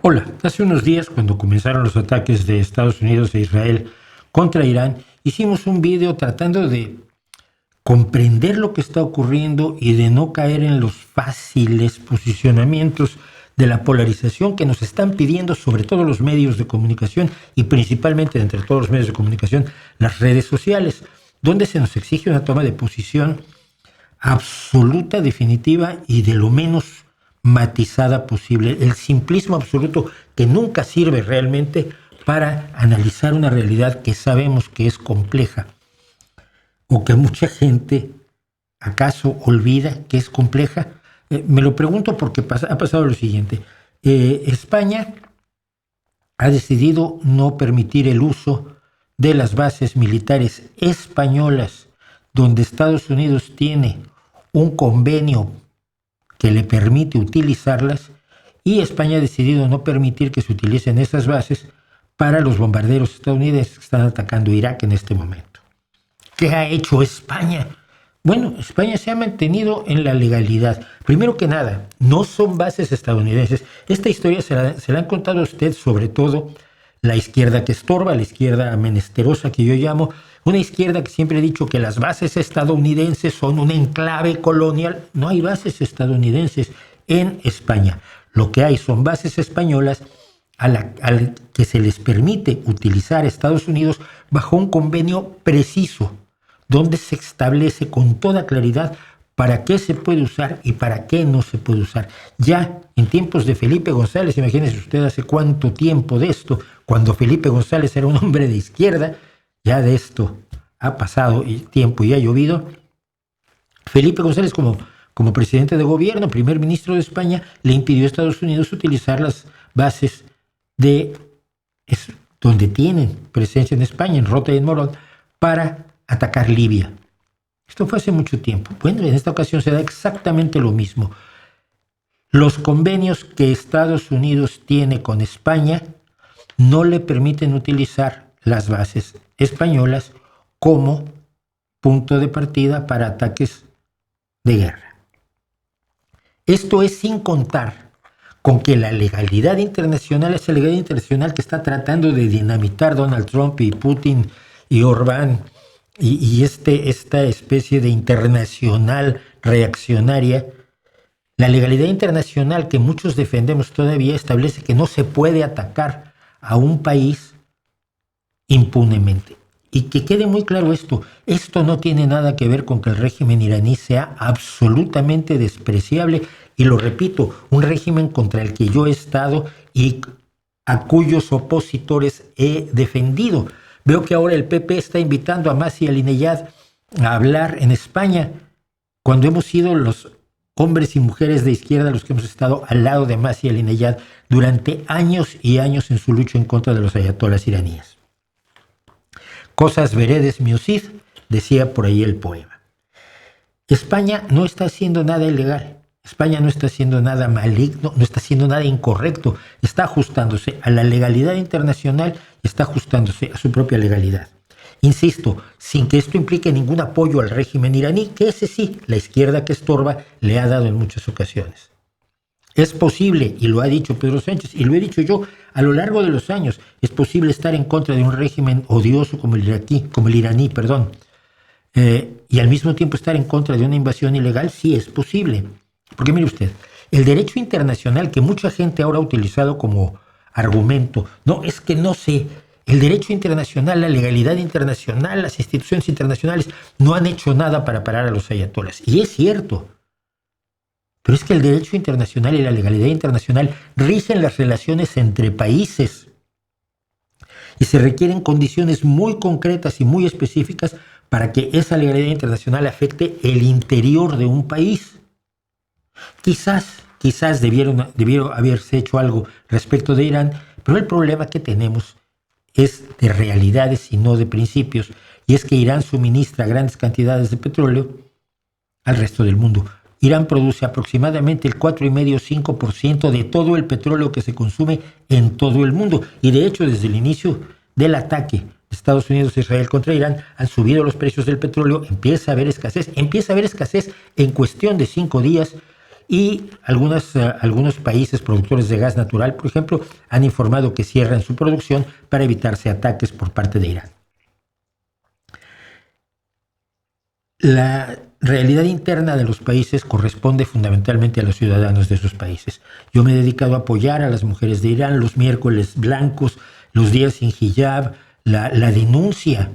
Hola, hace unos días cuando comenzaron los ataques de Estados Unidos e Israel contra Irán, hicimos un video tratando de comprender lo que está ocurriendo y de no caer en los fáciles posicionamientos de la polarización que nos están pidiendo sobre todo los medios de comunicación y principalmente entre todos los medios de comunicación las redes sociales, donde se nos exige una toma de posición absoluta, definitiva y de lo menos matizada posible. El simplismo absoluto que nunca sirve realmente para analizar una realidad que sabemos que es compleja o que mucha gente acaso olvida que es compleja. Me lo pregunto porque ha pasado lo siguiente. España ha decidido no permitir el uso de las bases militares españolas donde Estados Unidos tiene un convenio que le permite utilizarlas, y España ha decidido no permitir que se utilicen esas bases para los bombarderos estadounidenses que están atacando Irak en este momento. ¿Qué ha hecho España? Bueno, España se ha mantenido en la legalidad. Primero que nada, no son bases estadounidenses. Esta historia se la han contado a usted, sobre todo la izquierda que estorba, la izquierda menesterosa que yo llamo, una izquierda que siempre ha dicho que las bases estadounidenses son un enclave colonial. No hay bases estadounidenses en España. Lo que hay son bases españolas a la que se les permite utilizar a Estados Unidos bajo un convenio preciso, donde se establece con toda claridad para qué se puede usar y para qué no se puede usar. Ya en tiempos de Felipe González, imagínese usted hace cuánto tiempo de esto, cuando Felipe González era un hombre de izquierda, ya de esto ha pasado tiempo y ha llovido. Felipe González como presidente de gobierno, primer ministro de España, le impidió a Estados Unidos utilizar las bases donde tienen presencia en España, en Rota y en Morón, para atacar Libia. Esto fue hace mucho tiempo. Bueno, en esta ocasión se da exactamente lo mismo. Los convenios que Estados Unidos tiene con España no le permiten utilizar las bases españolas como punto de partida para ataques de guerra. Esto es sin contar con que la legalidad internacional, esa legalidad internacional que está tratando de dinamitar Donald Trump y Putin y Orbán y esta especie de internacional reaccionaria, la legalidad internacional que muchos defendemos todavía establece que no se puede atacar a un país impunemente. Y que quede muy claro esto no tiene nada que ver con que el régimen iraní sea absolutamente despreciable, y lo repito, un régimen contra el que yo he estado y a cuyos opositores he defendido. Veo que ahora el PP está invitando a Massi Alineyad a hablar en España, cuando hemos sido los hombres y mujeres de izquierda los que hemos estado al lado de Massi Alineyad durante años y años en su lucha en contra de los ayatolás iraníes. Cosas veredes mi Cid, decía por ahí el poema. España no está haciendo nada ilegal. España no está haciendo nada maligno, no está haciendo nada incorrecto. Está ajustándose a la legalidad internacional, está ajustándose a su propia legalidad. Insisto, sin que esto implique ningún apoyo al régimen iraní, que ese sí, la izquierda que estorba le ha dado en muchas ocasiones. Es posible, y lo ha dicho Pedro Sánchez, y lo he dicho yo a lo largo de los años, es posible estar en contra de un régimen odioso como el iraní, y al mismo tiempo estar en contra de una invasión ilegal. Sí, es posible. Porque mire usted, el derecho internacional que mucha gente ahora ha utilizado como argumento, el derecho internacional, la legalidad internacional, las instituciones internacionales no han hecho nada para parar a los ayatolás. Y es cierto. Pero es que el derecho internacional y la legalidad internacional rigen las relaciones entre países. Y se requieren condiciones muy concretas y muy específicas para que esa legalidad internacional afecte el interior de un país. Quizás debieron haberse hecho algo respecto de Irán, pero el problema que tenemos es de realidades y no de principios, y es que Irán suministra grandes cantidades de petróleo al resto del mundo. Irán produce aproximadamente el 4,5-5% de todo el petróleo que se consume en todo el mundo, y de hecho desde el inicio del ataque de Estados Unidos e Israel contra Irán han subido los precios del petróleo, empieza a haber escasez en cuestión de 5 días. y algunos países productores de gas natural, por ejemplo, han informado que cierran su producción para evitarse ataques por parte de Irán. La realidad interna de los países corresponde fundamentalmente a los ciudadanos de esos países. Yo me he dedicado a apoyar a las mujeres de Irán, los miércoles blancos, los días sin hijab, la denuncia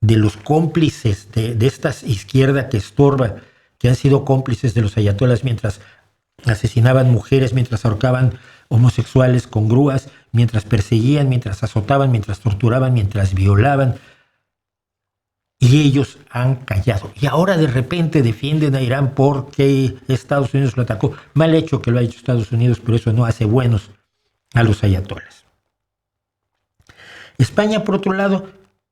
de los cómplices de esta izquierda que estorba, que han sido cómplices de los ayatolas mientras asesinaban mujeres, mientras ahorcaban homosexuales con grúas, mientras perseguían, mientras azotaban, mientras torturaban, mientras violaban. Y ellos han callado. Y ahora de repente defienden a Irán porque Estados Unidos lo atacó. Mal hecho que lo ha hecho Estados Unidos, pero eso no hace buenos a los ayatolas. España, por otro lado,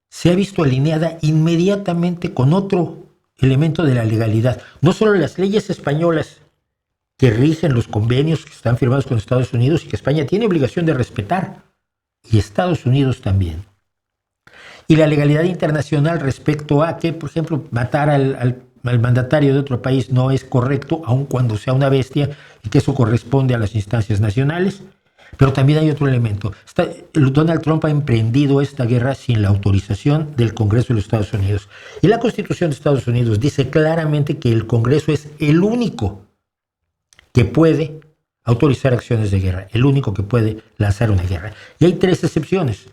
se ha visto alineada inmediatamente con otro elemento de la legalidad. No solo las leyes españolas que rigen los convenios que están firmados con Estados Unidos y que España tiene obligación de respetar, y Estados Unidos también. Y la legalidad internacional respecto a que, por ejemplo, matar al mandatario de otro país no es correcto, aun cuando sea una bestia, y que eso corresponde a las instancias nacionales. Pero también hay otro elemento. Donald Trump ha emprendido esta guerra sin la autorización del Congreso de los Estados Unidos. Y la Constitución de Estados Unidos dice claramente que el Congreso es el único que puede autorizar acciones de guerra, el único que puede lanzar una guerra. Y hay 3 excepciones.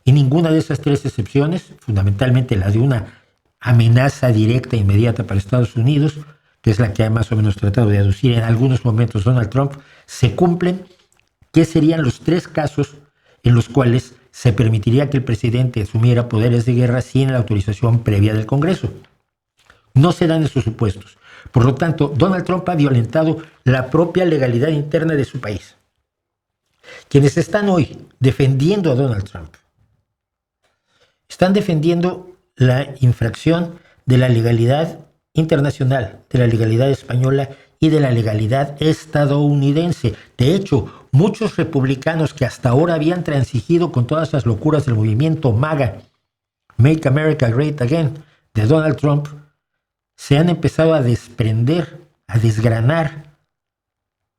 Y ninguna de esas 3 excepciones, fundamentalmente la de una amenaza directa e inmediata para Estados Unidos, que es la que ha más o menos tratado de aducir en algunos momentos Donald Trump, se cumplen. ¿Qué serían los 3 casos en los cuales se permitiría que el presidente asumiera poderes de guerra sin la autorización previa del Congreso? No se dan esos supuestos. Por lo tanto, Donald Trump ha violentado la propia legalidad interna de su país. Quienes están hoy defendiendo a Donald Trump están defendiendo la infracción de la legalidad internacional, de la legalidad española y de la legalidad estadounidense. De hecho, muchos republicanos que hasta ahora habían transigido con todas las locuras del movimiento MAGA, Make America Great Again, de Donald Trump, se han empezado a desprender, a desgranar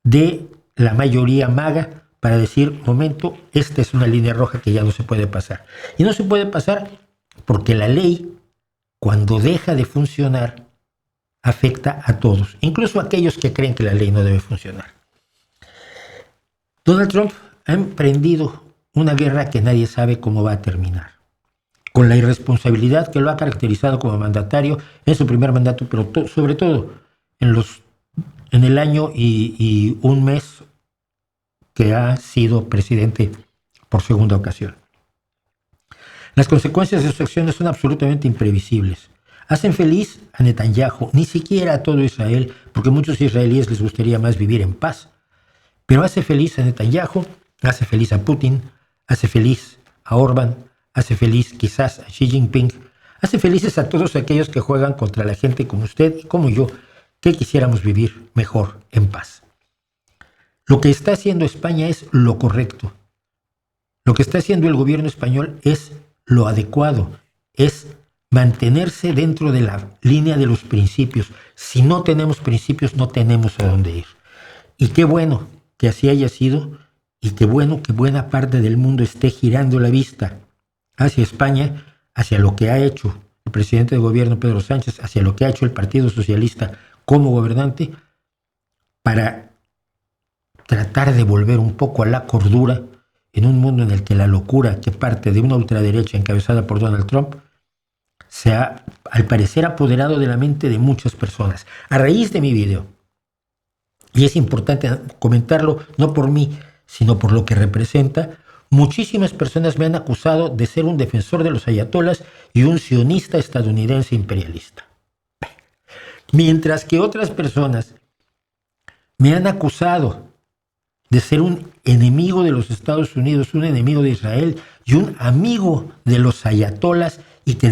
de la mayoría MAGA para decir, momento, esta es una línea roja que ya no se puede pasar. Y no se puede pasar porque la ley, cuando deja de funcionar, afecta a todos, incluso a aquellos que creen que la ley no debe funcionar. Donald Trump ha emprendido una guerra que nadie sabe cómo va a terminar, con la irresponsabilidad que lo ha caracterizado como mandatario en su primer mandato, pero sobre todo en el año y un mes que ha sido presidente por segunda ocasión. Las consecuencias de sus acciones son absolutamente imprevisibles. Hacen feliz a Netanyahu, ni siquiera a todo Israel, porque a muchos israelíes les gustaría más vivir en paz. Pero hace feliz a Netanyahu, hace feliz a Putin, hace feliz a Orbán, hace feliz quizás a Xi Jinping, hace felices a todos aquellos que juegan contra la gente como usted y como yo, que quisiéramos vivir mejor en paz. Lo que está haciendo España es lo correcto. Lo que está haciendo el gobierno español es lo adecuado, es mantenerse dentro de la línea de los principios. Si no tenemos principios, no tenemos a dónde ir. Y qué bueno que así haya sido, y qué bueno que buena parte del mundo esté girando la vista hacia España, hacia lo que ha hecho el presidente de gobierno Pedro Sánchez, hacia lo que ha hecho el Partido Socialista como gobernante, para tratar de volver un poco a la cordura en un mundo en el que la locura que parte de una ultraderecha encabezada por Donald Trump se ha, al parecer, apoderado de la mente de muchas personas. A raíz de mi video, y es importante comentarlo no por mí, sino por lo que representa, muchísimas personas me han acusado de ser un defensor de los ayatolas y un sionista estadounidense imperialista. Mientras que otras personas me han acusado de ser un enemigo de los Estados Unidos, un enemigo de Israel y un amigo de los ayatolas, y que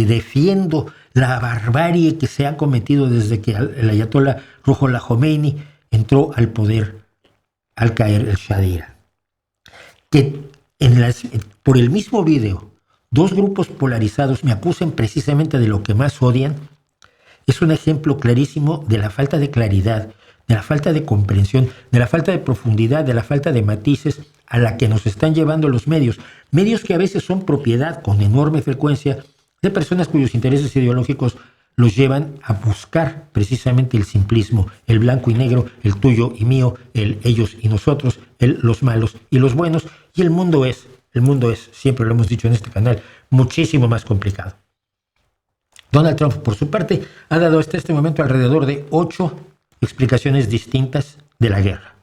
defiendo la barbarie que se ha cometido desde que el ayatolá Ruhollah Khomeini entró al poder al caer el Shah de Irán. Que por el mismo video, 2 grupos polarizados me acusen precisamente de lo que más odian, es un ejemplo clarísimo de la falta de claridad de la falta de comprensión, de la falta de profundidad, de la falta de matices a la que nos están llevando los medios. Medios que a veces son propiedad con enorme frecuencia de personas cuyos intereses ideológicos los llevan a buscar precisamente el simplismo, el blanco y negro, el tuyo y mío, el ellos y nosotros, el los malos y los buenos. Y el mundo es, siempre lo hemos dicho en este canal, muchísimo más complicado. Donald Trump, por su parte, ha dado hasta este momento alrededor de 8 explicaciones distintas de la guerra.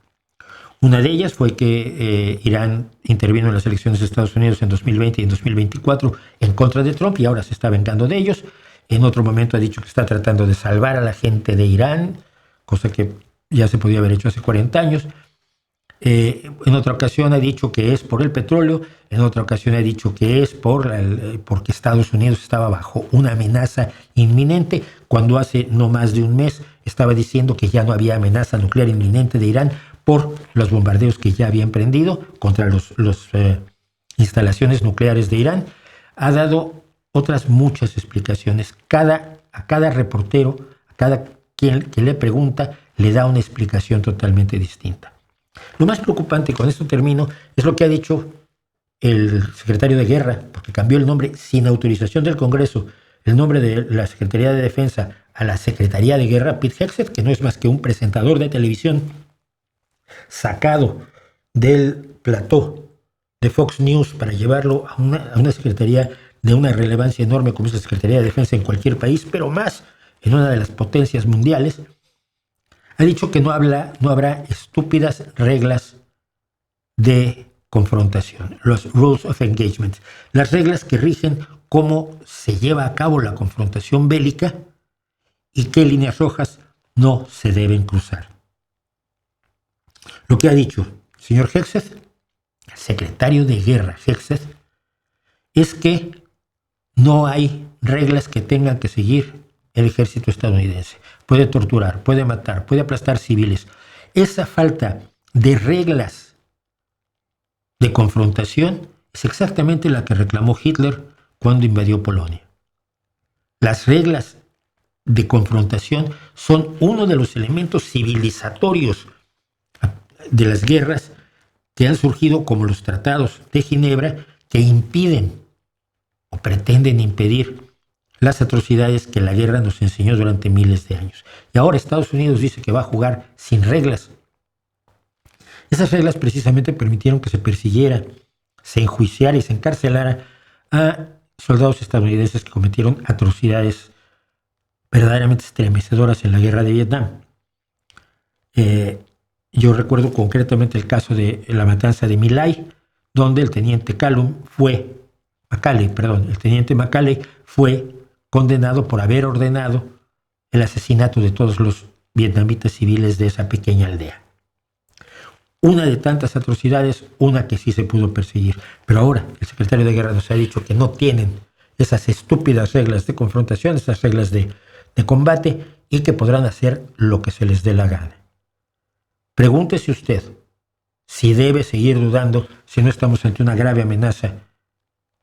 Una de ellas fue que Irán intervino en las elecciones de Estados Unidos en 2020 y en 2024 en contra de Trump y ahora se está vengando de ellos. En otro momento ha dicho que está tratando de salvar a la gente de Irán, cosa que ya se podía haber hecho hace 40 años. En otra ocasión ha dicho que es por el petróleo, en otra ocasión ha dicho que es porque Estados Unidos estaba bajo una amenaza inminente, cuando hace no más de un mes estaba diciendo que ya no había amenaza nuclear inminente de Irán por los bombardeos que ya habían prendido contra las instalaciones nucleares de Irán. Ha dado otras muchas explicaciones. A cada reportero, a cada quien que le pregunta, le da una explicación totalmente distinta. Lo más preocupante, con esto termino, es lo que ha dicho el secretario de Guerra, porque cambió el nombre sin autorización del Congreso, el nombre de la Secretaría de Defensa a la Secretaría de Guerra, Pete Hegseth, que no es más que un presentador de televisión sacado del plató de Fox News para llevarlo a una secretaría de una relevancia enorme como es la Secretaría de Defensa en cualquier país, pero más en una de las potencias mundiales. Ha dicho que no habrá estúpidas reglas de confrontación, los rules of engagement, las reglas que rigen cómo se lleva a cabo la confrontación bélica y qué líneas rojas no se deben cruzar. Lo que ha dicho el señor Hegseth, el secretario de Guerra Hegseth, es que no hay reglas que tengan que seguir el ejército estadounidense. Puede torturar, puede matar, puede aplastar civiles. Esa falta de reglas de confrontación es exactamente la que reclamó Hitler cuando invadió Polonia. Las reglas de confrontación son uno de los elementos civilizatorios de las guerras que han surgido, como los tratados de Ginebra, que impiden o pretenden impedir las atrocidades que la guerra nos enseñó durante miles de años. Y ahora Estados Unidos dice que va a jugar sin reglas. Esas reglas precisamente permitieron que se persiguiera, se enjuiciara y se encarcelara a soldados estadounidenses que cometieron atrocidades verdaderamente estremecedoras en la guerra de Vietnam. Yo recuerdo concretamente el caso de la matanza de My Lai, donde el teniente McCalley fue condenado por haber ordenado el asesinato de todos los vietnamitas civiles de esa pequeña aldea. Una de tantas atrocidades, una que sí se pudo perseguir. Pero ahora el secretario de Guerra nos ha dicho que no tienen esas estúpidas reglas de confrontación, esas reglas de combate, y que podrán hacer lo que se les dé la gana. Pregúntese usted si debe seguir dudando si no estamos ante una grave amenaza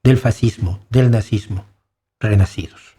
del fascismo, del nazismo, renacidos.